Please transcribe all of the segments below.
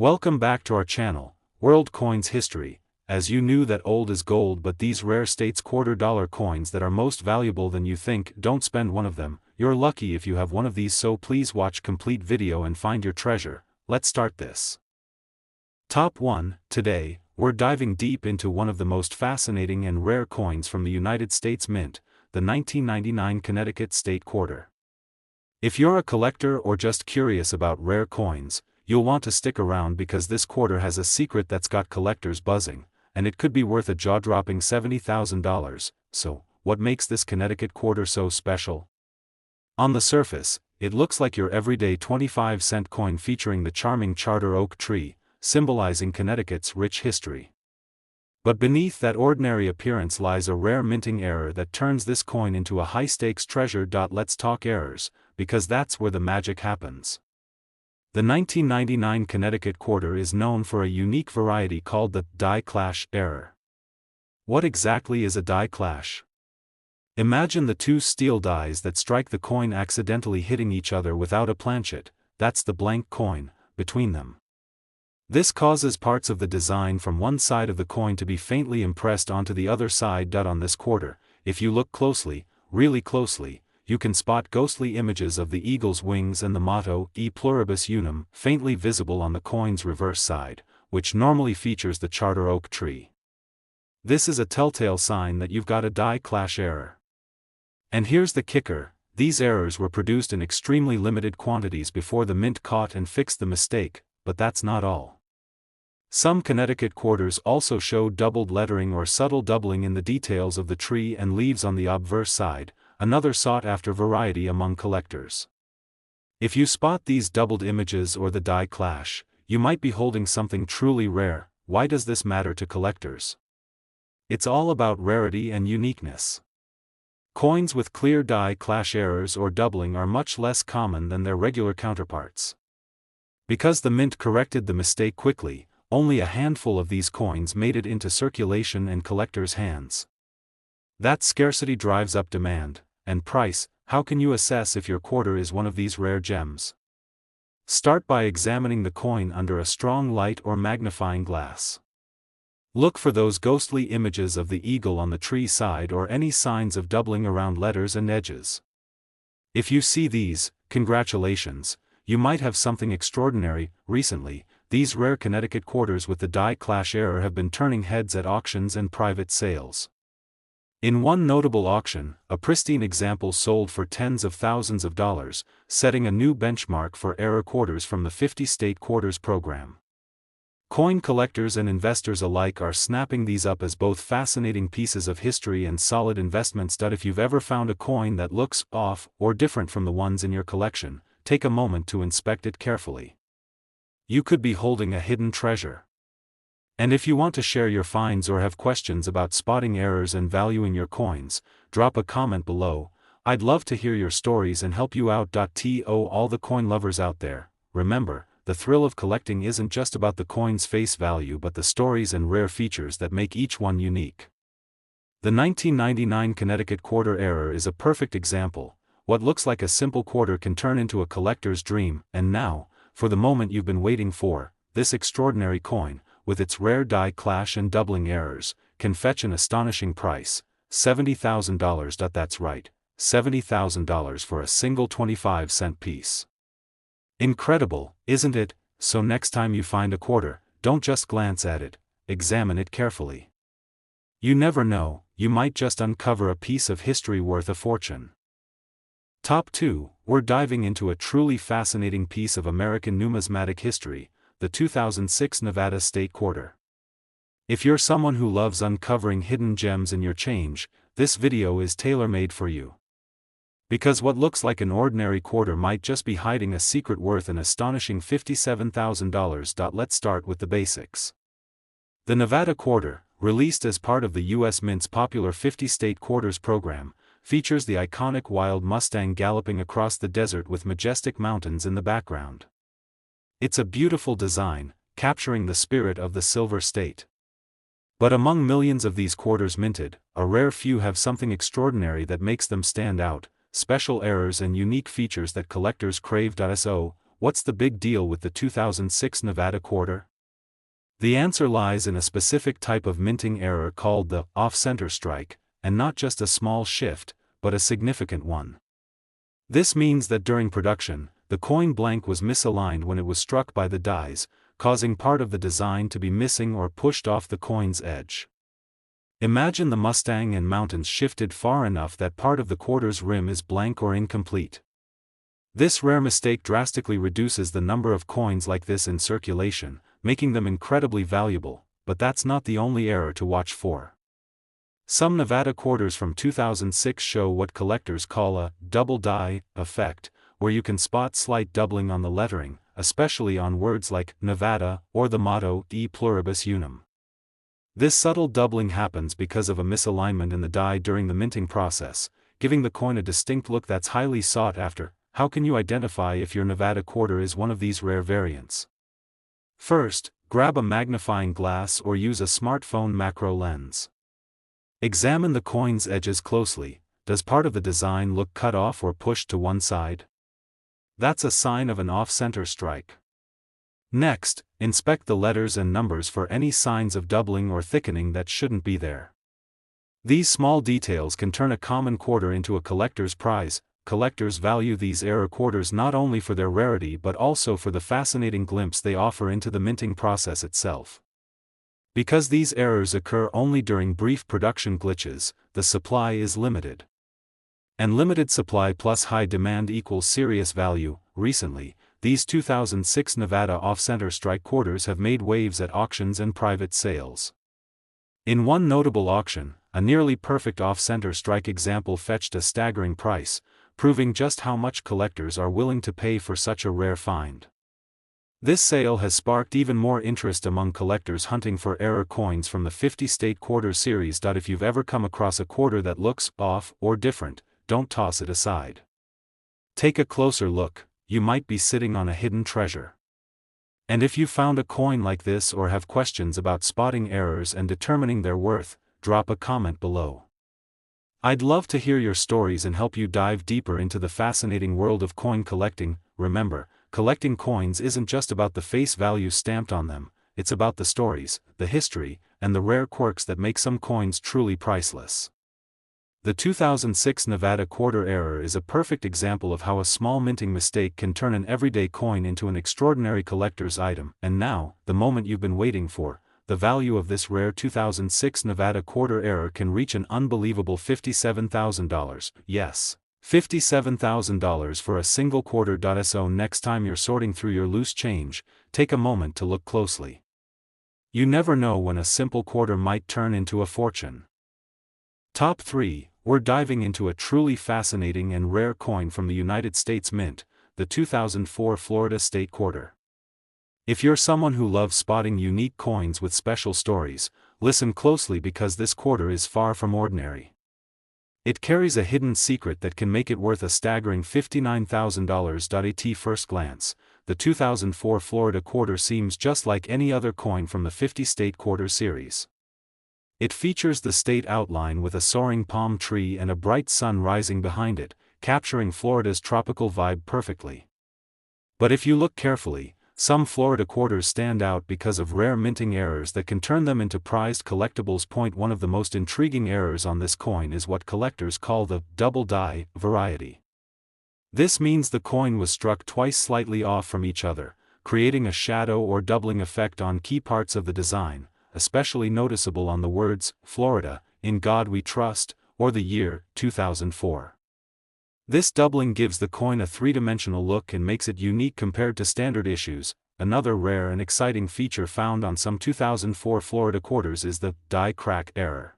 Welcome back to our channel, World Coins History. As you knew that old is gold, but these rare states $quarter-dollar coins that are most valuable than you think, don't spend one of them. You're lucky if you have one of these, so please watch complete video and find your treasure. Let's start this. Top 1. Today, we're diving deep into one of the most fascinating and rare coins from the United States Mint, the 1999 Connecticut State Quarter. If you're a collector or just curious about rare coins, you'll want to stick around because this quarter has a secret that's got collectors buzzing, and it could be worth a jaw-dropping $70,000. So, what makes this Connecticut quarter so special? On the surface, it looks like your everyday 25-cent coin featuring the charming charter oak tree, symbolizing Connecticut's rich history. But beneath that ordinary appearance lies a rare minting error that turns this coin into a high-stakes treasure. Let's talk errors, because that's where the magic happens. The 1999 Connecticut quarter is known for a unique variety called the die clash error. What exactly is a die clash? Imagine the two steel dies that strike the coin accidentally hitting each other without a planchet, that's the blank coin, between them. This causes parts of the design from one side of the coin to be faintly impressed onto the other side. On this quarter, if you look closely, really closely, you can spot ghostly images of the eagle's wings and the motto, E pluribus unum, faintly visible on the coin's reverse side, which normally features the charter oak tree. This is a telltale sign that you've got a die clash error. And here's the kicker, these errors were produced in extremely limited quantities before the mint caught and fixed the mistake, but that's not all. Some Connecticut quarters also show doubled lettering or subtle doubling in the details of the tree and leaves on the obverse side, another sought-after variety among collectors. If you spot these doubled images or the die clash, you might be holding something truly rare. Why does this matter to collectors? It's all about rarity and uniqueness. Coins with clear die clash errors or doubling are much less common than their regular counterparts. Because the mint corrected the mistake quickly, only a handful of these coins made it into circulation and collectors' hands. That scarcity drives up demand and price. How can you assess if your quarter is one of these rare gems? Start by examining the coin under a strong light or magnifying glass. Look for those ghostly images of the eagle on the tree side or any signs of doubling around letters and edges. If you see these, congratulations, you might have something extraordinary. Recently, these rare Connecticut quarters with the die clash error have been turning heads at auctions and private sales. In one notable auction, a pristine example sold for tens of thousands of dollars, setting a new benchmark for error quarters from the 50-state quarters program. Coin collectors and investors alike are snapping these up as both fascinating pieces of history and solid investments. If you've ever found a coin that looks off or different from the ones in your collection, take a moment to inspect it carefully. You could be holding a hidden treasure. And if you want to share your finds or have questions about spotting errors and valuing your coins, drop a comment below. I'd love to hear your stories and help you out. To all the coin lovers out there, remember, the thrill of collecting isn't just about the coin's face value but the stories and rare features that make each one unique. The 1999 Connecticut quarter error is a perfect example. What looks like a simple quarter can turn into a collector's dream. And now, for the moment you've been waiting for, this extraordinary coin, with its rare die clash and doubling errors, can fetch an astonishing price, $70,000. That's right, $70,000 for a single 25-cent piece. Incredible, isn't it? So next time you find a quarter, don't just glance at it, examine it carefully. You never know, you might just uncover a piece of history worth a fortune. Top 2, we're diving into a truly fascinating piece of American numismatic history, the 2006 Nevada State Quarter. If you're someone who loves uncovering hidden gems in your change, this video is tailor-made for you. Because what looks like an ordinary quarter might just be hiding a secret worth an astonishing $57,000. Let's start with the basics. The Nevada Quarter, released as part of the U.S. Mint's popular 50-state quarters program, features the iconic wild Mustang galloping across the desert with majestic mountains in the background. It's a beautiful design, capturing the spirit of the Silver State. But among millions of these quarters minted, a rare few have something extraordinary that makes them stand out, special errors and unique features that collectors crave. So, what's the big deal with the 2006 Nevada quarter? The answer lies in a specific type of minting error called the off-center strike, and not just a small shift, but a significant one. This means that during production, the coin blank was misaligned when it was struck by the dies, causing part of the design to be missing or pushed off the coin's edge. Imagine the Mustang and mountains shifted far enough that part of the quarter's rim is blank or incomplete. This rare mistake drastically reduces the number of coins like this in circulation, making them incredibly valuable, but that's not the only error to watch for. Some Nevada quarters from 2006 show what collectors call a double die effect, where you can spot slight doubling on the lettering, especially on words like Nevada or the motto E pluribus unum. This subtle doubling happens because of a misalignment in the die during the minting process, giving the coin a distinct look that's highly sought after. How can you identify if your Nevada quarter is one of these rare variants? First, grab a magnifying glass or use a smartphone macro lens. Examine the coin's edges closely. Does part of the design look cut off or pushed to one side? That's a sign of an off-center strike. Next, inspect the letters and numbers for any signs of doubling or thickening that shouldn't be there. These small details can turn a common quarter into a collector's prize. Collectors value these error quarters not only for their rarity but also for the fascinating glimpse they offer into the minting process itself. Because these errors occur only during brief production glitches, the supply is limited. And limited supply plus high demand equals serious value. Recently, these 2006 Nevada off-center strike quarters have made waves at auctions and private sales. In one notable auction, a nearly perfect off-center strike example fetched a staggering price, proving just how much collectors are willing to pay for such a rare find. This sale has sparked even more interest among collectors hunting for error coins from the 50-state quarter series. If you've ever come across a quarter that looks off or different, don't toss it aside. Take a closer look, you might be sitting on a hidden treasure. And if you found a coin like this or have questions about spotting errors and determining their worth, drop a comment below. I'd love to hear your stories and help you dive deeper into the fascinating world of coin collecting. Remember, collecting coins isn't just about the face value stamped on them, it's about the stories, the history, and the rare quirks that make some coins truly priceless. The 2006 Nevada quarter error is a perfect example of how a small minting mistake can turn an everyday coin into an extraordinary collector's item. And now, the moment you've been waiting for. The value of this rare 2006 Nevada quarter error can reach an unbelievable $57,000. Yes, $57,000 for a single quarter. So next time you're sorting through your loose change, take a moment to look closely. You never know when a simple quarter might turn into a fortune. Top 3, we're diving into a truly fascinating and rare coin from the United States Mint, the 2004 Florida State Quarter. If you're someone who loves spotting unique coins with special stories, listen closely because this quarter is far from ordinary. It carries a hidden secret that can make it worth a staggering $59,000. At first glance, the 2004 Florida quarter seems just like any other coin from the 50-state quarter series. It features the state outline with a soaring palm tree and a bright sun rising behind it, capturing Florida's tropical vibe perfectly. But if you look carefully, some Florida quarters stand out because of rare minting errors that can turn them into prized collectibles. One of the most intriguing errors on this coin is what collectors call the double die variety. This means the coin was struck twice slightly off from each other, creating a shadow or doubling effect on key parts of the design, especially noticeable on the words, Florida, In God We Trust, or the year, 2004. This doubling gives the coin a three-dimensional look and makes it unique compared to standard issues. Another rare and exciting feature found on some 2004 Florida quarters is the die crack error.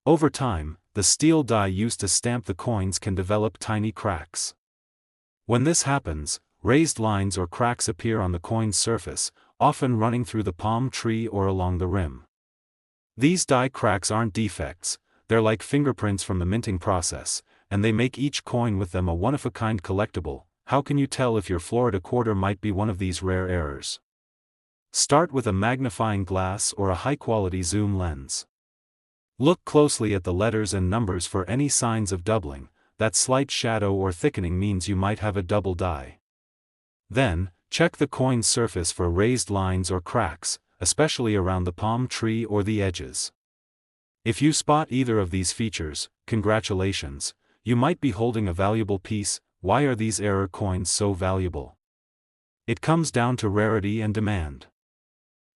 Over time, the steel die used to stamp the coins can develop tiny cracks. When this happens, raised lines or cracks appear on the coin's surface, often running through the palm tree or along the rim. These die cracks aren't defects, they're like fingerprints from the minting process, and they make each coin with them a one-of-a-kind collectible. How can you tell if your Florida quarter might be one of these rare errors? Start with a magnifying glass or a high-quality zoom lens. Look closely at the letters and numbers for any signs of doubling. That slight shadow or thickening means you might have a double die. Then, check the coin's surface for raised lines or cracks, especially around the palm tree or the edges. If you spot either of these features, congratulations, you might be holding a valuable piece. Why are these error coins so valuable? It comes down to rarity and demand.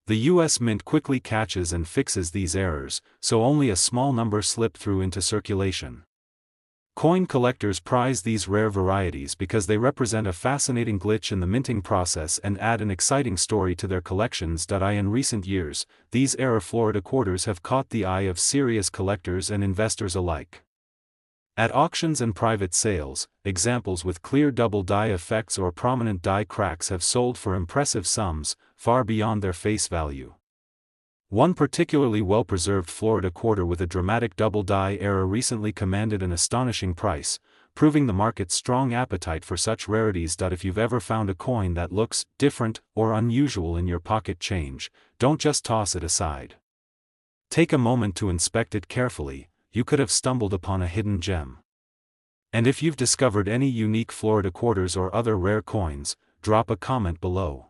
The US Mint quickly catches and fixes these errors, so only a small number slip through into circulation. Coin collectors prize these rare varieties because they represent a fascinating glitch in the minting process and add an exciting story to their collections. In recent years, these error Florida quarters have caught the eye of serious collectors and investors alike. At auctions and private sales, examples with clear double die effects or prominent die cracks have sold for impressive sums, far beyond their face value. One particularly well-preserved Florida quarter with a dramatic double die error recently commanded an astonishing price, proving the market's strong appetite for such rarities. If you've ever found a coin that looks different or unusual in your pocket change, don't just toss it aside. Take a moment to inspect it carefully. You could have stumbled upon a hidden gem. And if you've discovered any unique Florida quarters or other rare coins, drop a comment below.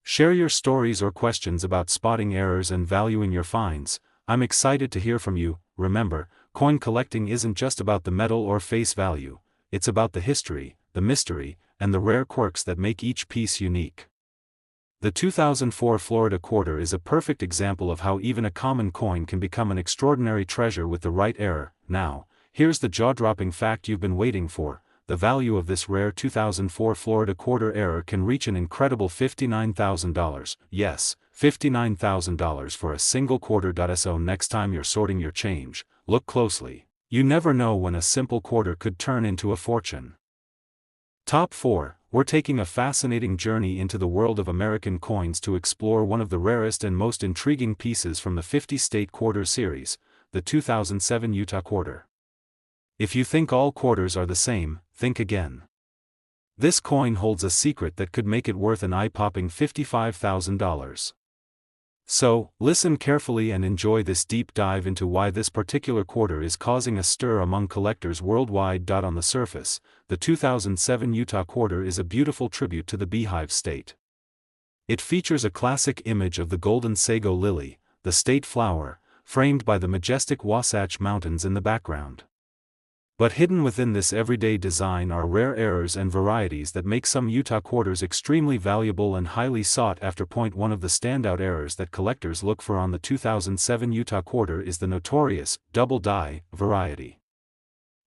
Share your stories or questions about spotting errors and valuing your finds. I'm excited to hear from you. Remember, coin collecting isn't just about the metal or face value, it's about the history, the mystery, and the rare quirks that make each piece unique. The 2004 Florida quarter is a perfect example of how even a common coin can become an extraordinary treasure with the right error. Now, here's the jaw-dropping fact you've been waiting for. The value of this rare 2004 Florida quarter error can reach an incredible $59,000. Yes, $59,000 for a single quarter. So next time you're sorting your change, look closely. You never know when a simple quarter could turn into a fortune. Top 4. We're taking a fascinating journey into the world of American coins to explore one of the rarest and most intriguing pieces from the 50-state quarter series, the 2007 Utah quarter. If you think all quarters are the same, think again. This coin holds a secret that could make it worth an eye-popping $55,000. So, listen carefully and enjoy this deep dive into why this particular quarter is causing a stir among collectors worldwide. On the surface, the 2007 Utah quarter is a beautiful tribute to the Beehive State. It features a classic image of the golden sago lily, the state flower, framed by the majestic Wasatch Mountains in the background. But hidden within this everyday design are rare errors and varieties that make some Utah quarters extremely valuable and highly sought after. One of the standout errors that collectors look for on the 2007 Utah quarter is the notorious double die variety.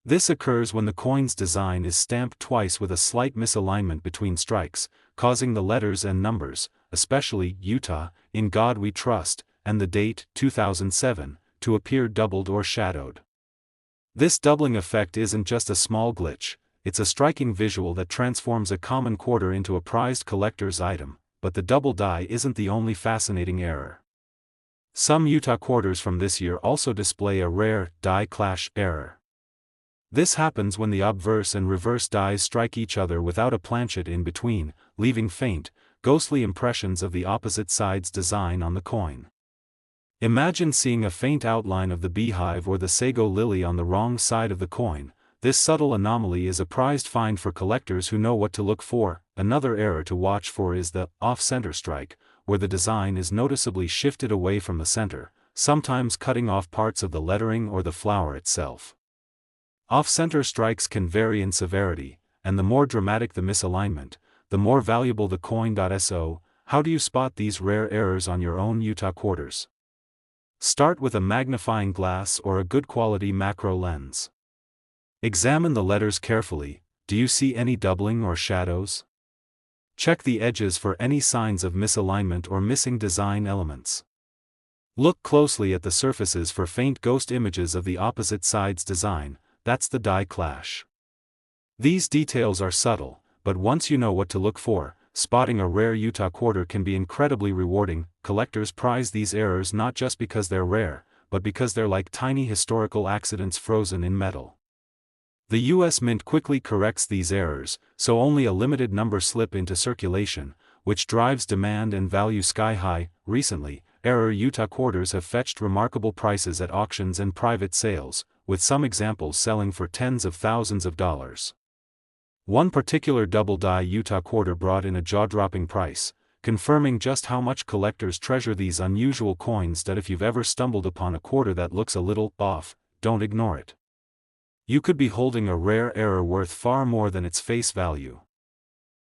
This occurs when the coin's design is stamped twice with a slight misalignment between strikes, causing the letters and numbers, especially Utah, In God We Trust, and the date 2007, to appear doubled or shadowed. This doubling effect isn't just a small glitch, it's a striking visual that transforms a common quarter into a prized collector's item. But the double die isn't the only fascinating error. Some Utah quarters from this year also display a rare die clash error. This happens when the obverse and reverse dies strike each other without a planchet in between, leaving faint, ghostly impressions of the opposite side's design on the coin. Imagine seeing a faint outline of the beehive or the sago lily on the wrong side of the coin. This subtle anomaly is a prized find for collectors who know what to look for. Another error to watch for is the off-center strike, where the design is noticeably shifted away from the center, sometimes cutting off parts of the lettering or the flower itself. Off-center strikes can vary in severity, and the more dramatic the misalignment, the more valuable the coin. So, how do you spot these rare errors on your own Utah quarters? Start with a magnifying glass or a good quality macro lens. Examine the letters carefully. Do you see any doubling or shadows? Check the edges for any signs of misalignment or missing design elements. Look closely at the surfaces for faint ghost images of the opposite side's design. That's the die clash. These details are subtle, but once you know what to look for, spotting a rare Utah quarter can be incredibly rewarding. Collectors prize these errors not just because they're rare, but because they're like tiny historical accidents frozen in metal. The US Mint quickly corrects these errors, so only a limited number slip into circulation, which drives demand and value sky high. Recently, error Utah quarters have fetched remarkable prices at auctions and private sales, with some examples selling for tens of thousands of dollars. One particular double-die Utah quarter brought in a jaw-dropping price, confirming just how much collectors treasure these unusual coins. That if you've ever stumbled upon a quarter that looks a little off, don't ignore it. You could be holding a rare error worth far more than its face value.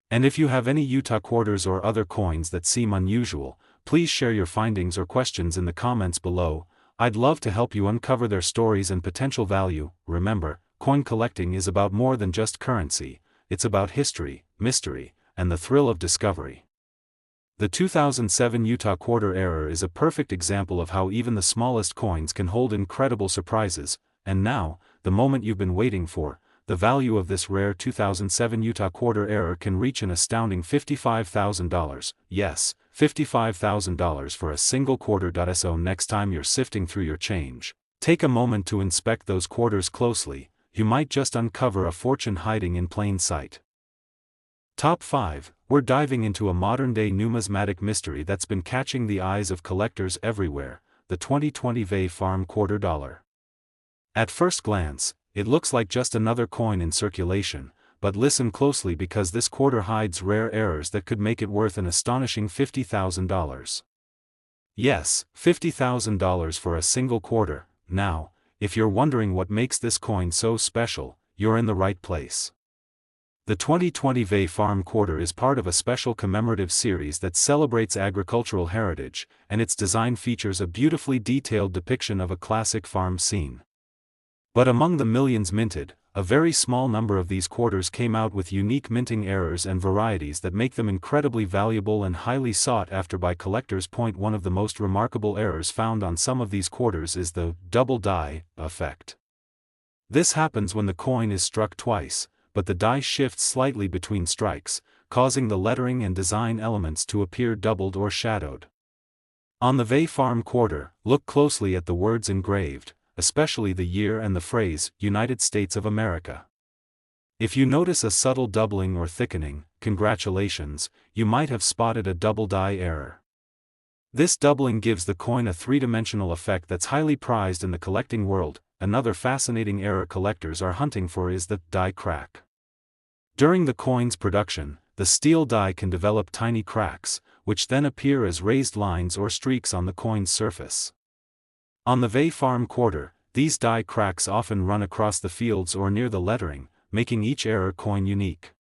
And if you have any Utah quarters or other coins that seem unusual, please share your findings or questions in the comments below. I'd love to help you uncover their stories and potential value. Remember, coin collecting is about more than just currency, it's about history, mystery, and the thrill of discovery. The 2007 Utah quarter error is a perfect example of how even the smallest coins can hold incredible surprises. And now, the moment you've been waiting for, the value of this rare 2007 Utah quarter error can reach an astounding $55,000. Yes, $55,000 for a single quarter. So next time you're sifting through your change, take a moment to inspect those quarters closely. You might just uncover a fortune hiding in plain sight. Top 5. We're diving into a modern-day numismatic mystery that's been catching the eyes of collectors everywhere, the 2020 Vey Farm quarter dollar. At first glance, it looks like just another coin in circulation, but listen closely because this quarter hides rare errors that could make it worth an astonishing $50,000. Yes, $50,000 for a single quarter. Now, if you're wondering what makes this coin so special, you're in the right place. The 2020 Vey Farm quarter is part of a special commemorative series that celebrates agricultural heritage, and its design features a beautifully detailed depiction of a classic farm scene. But among the millions minted, a very small number of these quarters came out with unique minting errors and varieties that make them incredibly valuable and highly sought after by collectors. One of the most remarkable errors found on some of these quarters is the double die effect. This happens when the coin is struck twice, but the die shifts slightly between strikes, causing the lettering and design elements to appear doubled or shadowed. On the Vey Farm quarter, look closely at the words engraved, especially the year and the phrase, United States of America. If you notice a subtle doubling or thickening, congratulations, you might have spotted a double die error. This doubling gives the coin a three-dimensional effect that's highly prized in the collecting world. Another fascinating error collectors are hunting for is the die crack. During the coin's production, the steel die can develop tiny cracks, which then appear as raised lines or streaks on the coin's surface. On the Vey Farm quarter, these die cracks often run across the fields or near the lettering, making each error coin unique.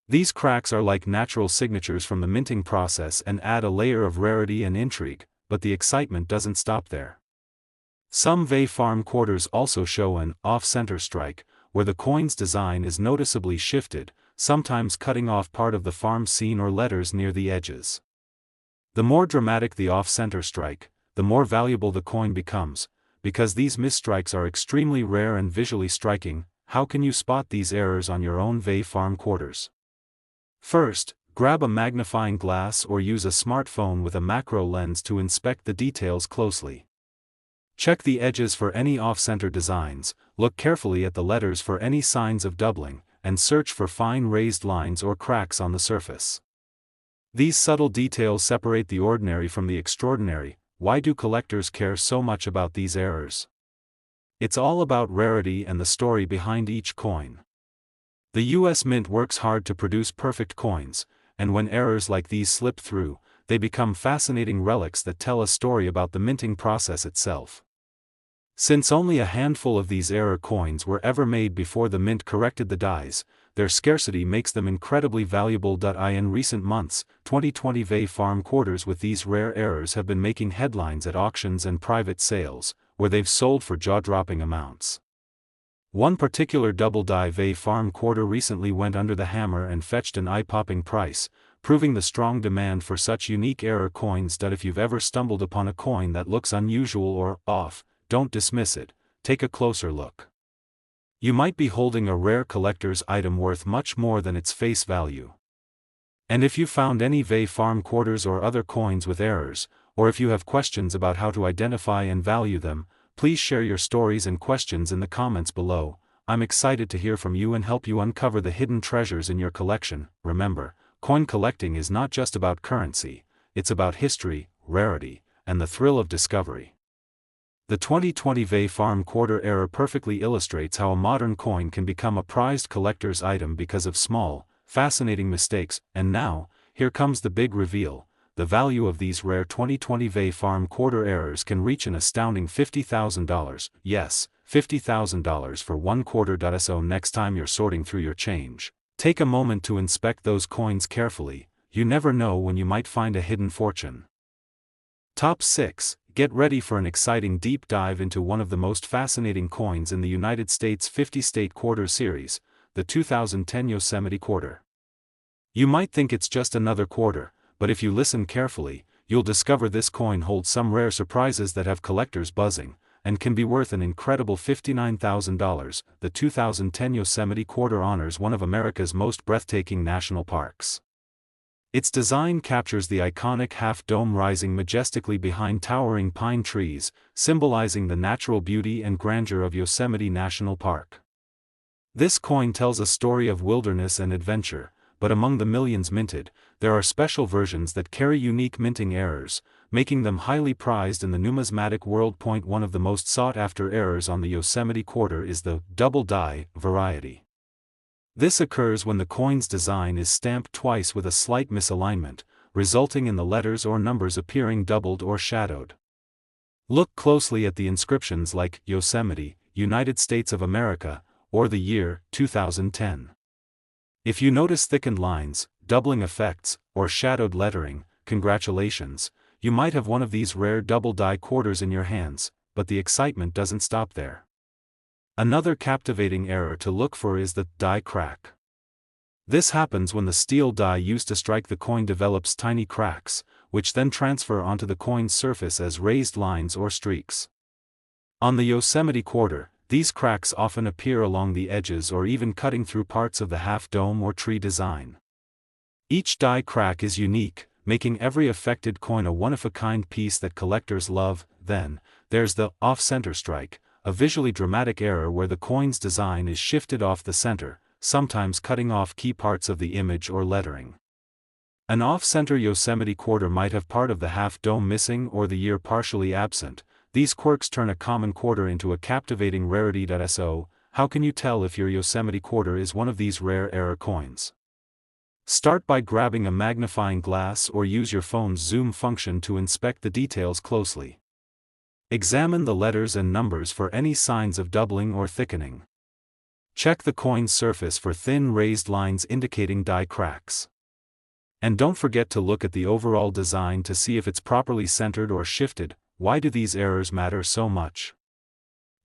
These cracks are like natural signatures from the minting process and add a layer of rarity and intrigue, but the excitement doesn't stop there. Some Vey Farm quarters also show an off-center strike, where the coin's design is noticeably shifted, sometimes cutting off part of the farm scene or letters near the edges. The more dramatic the off-center strike, the more valuable the coin becomes, because these misstrikes are extremely rare and visually striking. How can you spot these errors on your own Vey Farm quarters? First, grab a magnifying glass or use a smartphone with a macro lens to inspect the details closely. Check the edges for any off-center designs, look carefully at the letters for any signs of doubling, and search for fine raised lines or cracks on the surface. These subtle details separate the ordinary from the extraordinary. Why do collectors care so much about these errors? It's all about rarity and the story behind each coin. The US Mint works hard to produce perfect coins, and when errors like these slip through, they become fascinating relics that tell a story about the minting process itself. Since only a handful of these error coins were ever made before the mint corrected the dies, their scarcity makes them incredibly valuable. In recent months, 2020 Vey Farm quarters with these rare errors have been making headlines at auctions and private sales, where they've sold for jaw-dropping amounts. One particular double-die Vey Farm quarter recently went under the hammer and fetched an eye-popping price, proving the strong demand for such unique error coins. If you've ever stumbled upon a coin that looks unusual or off, don't dismiss it, take a closer look. You might be holding a rare collector's item worth much more than its face value. And if you found any Vey Farm quarters or other coins with errors, or if you have questions about how to identify and value them, please share your stories and questions in the comments below. I'm excited to hear from you and help you uncover the hidden treasures in your collection. Remember, coin collecting is not just about currency, it's about history, rarity, and the thrill of discovery. The 2020 Vey Farm quarter error perfectly illustrates how a modern coin can become a prized collector's item because of small, fascinating mistakes. And now, here comes the big reveal. The value of these rare 2020 Vey Farm quarter errors can reach an astounding $50,000. Yes, $50,000 for one quarter. So next time you're sorting through your change, take a moment to inspect those coins carefully. You never know when you might find a hidden fortune. Top 6. Get ready for an exciting deep dive into one of the most fascinating coins in the United States 50-state quarter series, the 2010 Yosemite quarter. You might think it's just another quarter, but if you listen carefully, you'll discover this coin holds some rare surprises that have collectors buzzing, and can be worth an incredible $59,000. The 2010 Yosemite quarter honors one of America's most breathtaking national parks. Its design captures the iconic half-dome rising majestically behind towering pine trees, symbolizing the natural beauty and grandeur of Yosemite National Park. This coin tells a story of wilderness and adventure, but among the millions minted, there are special versions that carry unique minting errors, making them highly prized in the numismatic world. One of the most sought-after errors on the Yosemite quarter is the double die variety. This occurs when the coin's design is stamped twice with a slight misalignment, resulting in the letters or numbers appearing doubled or shadowed. Look closely at the inscriptions like Yosemite, United States of America, or the year 2010. If you notice thickened lines, doubling effects, or shadowed lettering, congratulations, you might have one of these rare double die quarters in your hands, but the excitement doesn't stop there. Another captivating error to look for is the die crack. This happens when the steel die used to strike the coin develops tiny cracks, which then transfer onto the coin's surface as raised lines or streaks. On the Yosemite quarter, these cracks often appear along the edges or even cutting through parts of the half-dome or tree design. Each die crack is unique, making every affected coin a one-of-a-kind piece that collectors love. Then, there's the off-center strike, a visually dramatic error where the coin's design is shifted off the center, sometimes cutting off key parts of the image or lettering. An off-center Yosemite quarter might have part of the half-dome missing or the year partially absent. These quirks turn a common quarter into a captivating rarity. So, how can you tell if your Yosemite quarter is one of these rare error coins? Start by grabbing a magnifying glass or use your phone's zoom function to inspect the details closely. Examine the letters and numbers for any signs of doubling or thickening. Check the coin's surface for thin raised lines indicating die cracks. And don't forget to look at the overall design to see if it's properly centered or shifted. Why do these errors matter so much?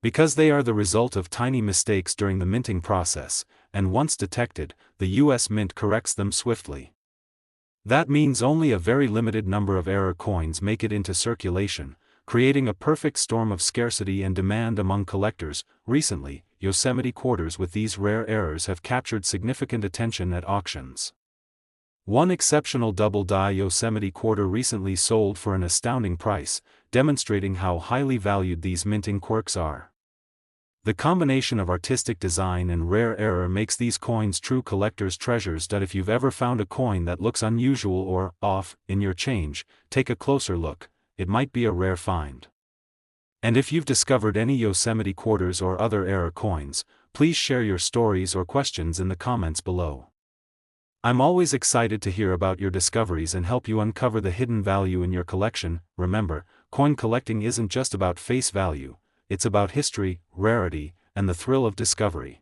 Because they are the result of tiny mistakes during the minting process, and once detected, the U.S. Mint corrects them swiftly. That means only a very limited number of error coins make it into circulation, creating a perfect storm of scarcity and demand among collectors. Recently, Yosemite quarters with these rare errors have captured significant attention at auctions. One exceptional double die Yosemite quarter recently sold for an astounding price, demonstrating how highly valued these minting quirks are. The combination of artistic design and rare error makes these coins true collector's treasures. If you've ever found a coin that looks unusual or off in your change, take a closer look. It might be a rare find. And if you've discovered any Yosemite quarters or other error coins, please share your stories or questions in the comments below. I'm always excited to hear about your discoveries and help you uncover the hidden value in your collection. Remember, coin collecting isn't just about face value, it's about history, rarity, and the thrill of discovery.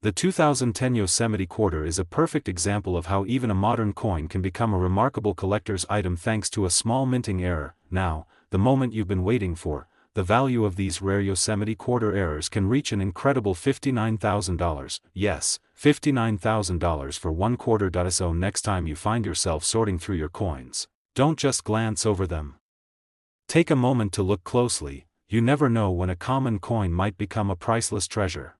The 2010 Yosemite quarter is a perfect example of how even a modern coin can become a remarkable collector's item thanks to a small minting error. Now, the moment you've been waiting for, the value of these rare Yosemite quarter errors can reach an incredible $59,000. Yes, $59,000 for one quarter. So next time you find yourself sorting through your coins, don't just glance over them. Take a moment to look closely. You never know when a common coin might become a priceless treasure.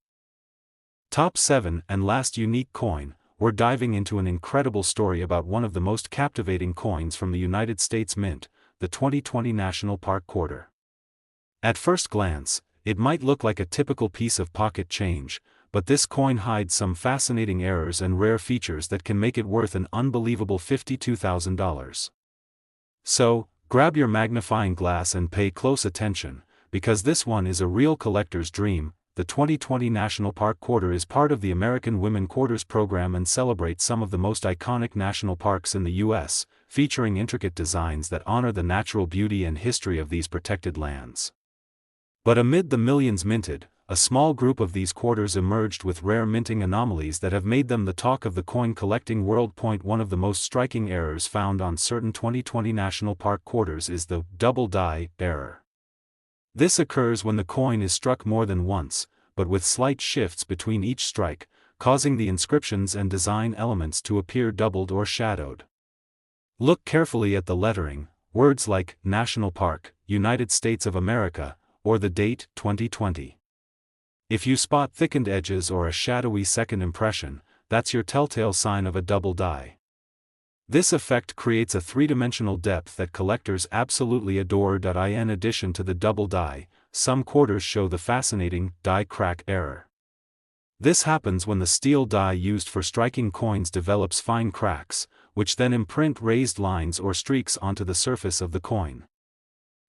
Top 7 and last unique coin, we're diving into an incredible story about one of the most captivating coins from the United States Mint, the 2020 National Park quarter. At first glance, it might look like a typical piece of pocket change, but this coin hides some fascinating errors and rare features that can make it worth an unbelievable $52,000. So, grab your magnifying glass and pay close attention, because this one is a real collector's dream. The 2020 National Park Quarter is part of the American Women Quarters program and celebrates some of the most iconic national parks in the U.S., featuring intricate designs that honor the natural beauty and history of these protected lands. But amid the millions minted, a small group of these quarters emerged with rare minting anomalies that have made them the talk of the coin collecting world. One of the most striking errors found on certain 2020 National Park quarters is the double die error. This occurs when the coin is struck more than once, but with slight shifts between each strike, causing the inscriptions and design elements to appear doubled or shadowed. Look carefully at the lettering, words like National Park, United States of America, or the date 2020. If you spot thickened edges or a shadowy second impression, that's your telltale sign of a double die. This effect creates a three-dimensional depth that collectors absolutely adore. In addition to the double die, some quarters show the fascinating die crack error. This happens when the steel die used for striking coins develops fine cracks, which then imprint raised lines or streaks onto the surface of the coin.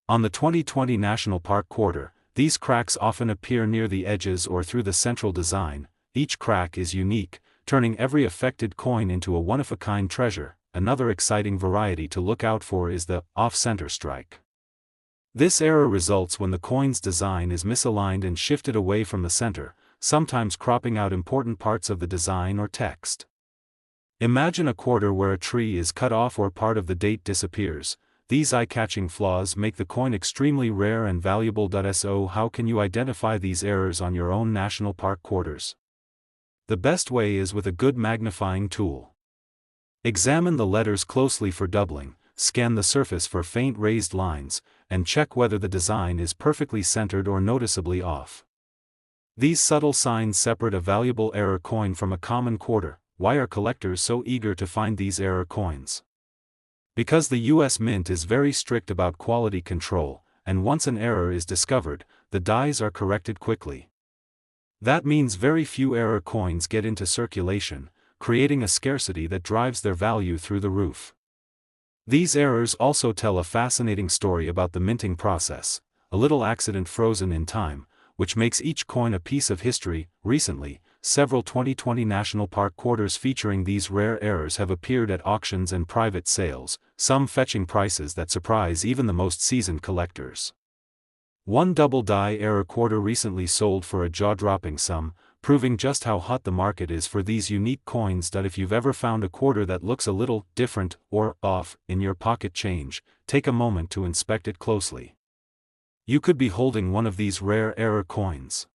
On the 2020 National Park Quarter, these cracks often appear near the edges or through the central design. Each crack is unique, turning every affected coin into a one-of-a-kind treasure. Another exciting variety to look out for is the off-center strike. This error results when the coin's design is misaligned and shifted away from the center, sometimes cropping out important parts of the design or text. Imagine a quarter where a tree is cut off or part of the date disappears. These eye-catching flaws make the coin extremely rare and valuable. So how can you identify these errors on your own national park quarters? The best way is with a good magnifying tool. Examine the letters closely for doubling, scan the surface for faint raised lines, and check whether the design is perfectly centered or noticeably off. These subtle signs separate a valuable error coin from a common quarter. Why are collectors so eager to find these error coins? Because the U.S. Mint is very strict about quality control, and once an error is discovered, the dies are corrected quickly. That means very few error coins get into circulation, creating a scarcity that drives their value through the roof. These errors also tell a fascinating story about the minting process, a little accident frozen in time, which makes each coin a piece of history. Recently, several 2020 National Park quarters featuring these rare errors have appeared at auctions and private sales, some fetching prices that surprise even the most seasoned collectors. One double die error quarter recently sold for a jaw-dropping sum, proving just how hot the market is for these unique coins. If you've ever found a quarter that looks a little different or off in your pocket change, take a moment to inspect it closely. You could be holding one of these rare error coins.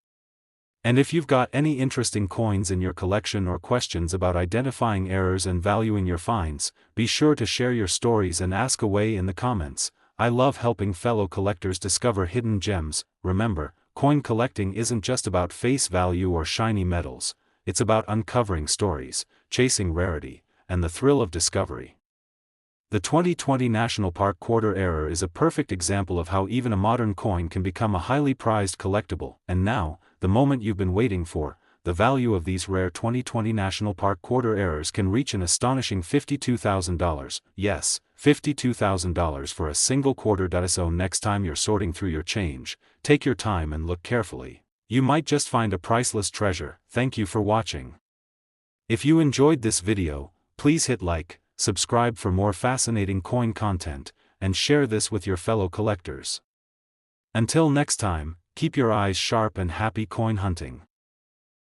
And if you've got any interesting coins in your collection or questions about identifying errors and valuing your finds, be sure to share your stories and ask away in the comments. I love helping fellow collectors discover hidden gems. Remember, coin collecting isn't just about face value or shiny metals, it's about uncovering stories, chasing rarity, and the thrill of discovery. The 2020 National Park Quarter error is a perfect example of how even a modern coin can become a highly prized collectible. And now, the moment you've been waiting for, the value of these rare 2020 National Park Quarter errors can reach an astonishing $52,000. Yes, $52,000 for a single quarter. So next time you're sorting through your change, take your time and look carefully. You might just find a priceless treasure. Thank you for watching. If you enjoyed this video, please hit like, subscribe for more fascinating coin content, and share this with your fellow collectors. Until next time, keep your eyes sharp and happy coin hunting.